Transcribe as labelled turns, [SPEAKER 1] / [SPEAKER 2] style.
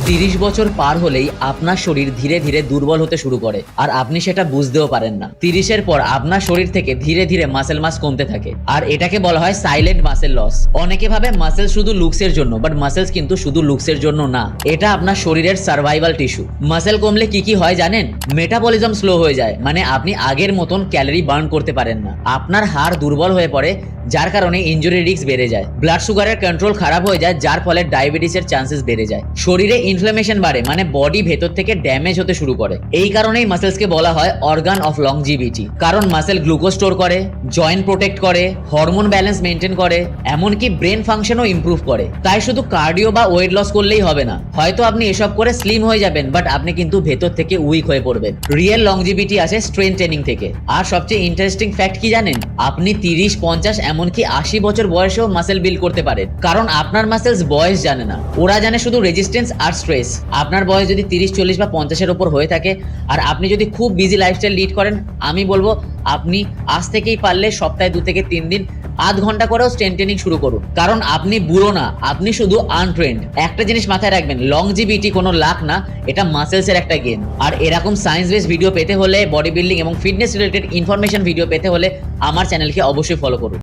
[SPEAKER 1] 30 বছর পার হলেই আপনার শরীর ধীরে ধীরে দুর্বল হতে শুরু করে আর আপনি সেটা বুঝতেও পারেন না। 30-এর পর আপনার শরীর থেকে ধীরে ধীরে মাসেল মাস কমতে থাকে আর এটাকে বলা হয় সাইলেন্ট মাসেল লস। অনেকে ভাবে মাসেলস শুধু লুকসের জন্য, বাট মাসেলস কিন্তু শুধু লুকসের জন্য না, এটা আপনার শরীরের সার্ভাইভাল টিস্যু। মাসেল কমলে কি কি হয় জানেন? মেটাবলিজম স্লো হয়ে যায়, মানে আপনি আগের মতন ক্যালোরি বার্ন করতে পারেন না। আপনার হাড় দুর্বল হয়ে পড়ে, যার কারণে ইনজুরি রিস্ক বেড়ে যায়। ব্লাড সুগারের কন্ট্রোল খারাপ হয়ে যায়, যার ফলে ডায়াবেটিসের চান্সেস বেড়ে যায়। শরীরে ইনফ্লামেশন বাড়ে, মানে বডি ভেতর থেকে ড্যামেজ হতে শুরু করে। এই কারণেই মাসেলসকে বলা হয় অর্গান অফ লংজিভিটি, কারণ মাসেল গ্লুকোজ স্টোর করে, জয়েন্ট প্রোটেক্ট করে, হরমোন ব্যালেন্স মেনটেন করে, এমনকি ব্রেন ফাংশনও ইমপ্রুভ করে। তাই শুধু কার্ডিও বা ওয়েট লস করলেই হবে না। হয়তো আপনি এসব করে স্লিম হয়ে যাবেন, বাট আপনি কিন্তু ভেতর থেকে উইক হয়ে পড়বেন। রিয়েল লংজিভিটি আসে স্ট্রেংথ ট্রেনিং থেকে। আর সবচেয়ে ইন্টারেস্টিং ফ্যাক্ট কি জানেন? আপনি 30, 50 এমনকি 80 বছর বয়সেও মাসেল বিল্ড করতে পারেন, কারণ আপনার মাসেলস বয়স জানে না, ওরা জানে শুধু রেজিস্ট্যান্স আর স্ট্রেস। আপনার বয়স যদি 30, 40 বা 50-এর উপর হয়ে থাকে আর আপনি যদি খুব বিজি লাইফস্টাইল লিড করেন, আমি বলবো আপনি আজ থেকেই পারলে সপ্তাহে 2 থেকে 3 দিন আধ ঘন্টা করেও স্ট্রেংথ ট্রেনিং শুরু করুন, কারণ আপনি বুড়ো না, আপনি শুধু আনট্রেন্ড। একটা জিনিস মাথায় রাখবেন, লংজিভিটি কোনো লাক না, এটা মাসেলসের একটা গেম। আর এরকম সায়েন্স বেস ভিডিও পেতে হলে, বডি বিল্ডিং এবং ফিটনেস রিলেটেড ইনফরমেশন ভিডিও পেতে হলে আমার চ্যানেলকে অবশ্যই ফলো করুন।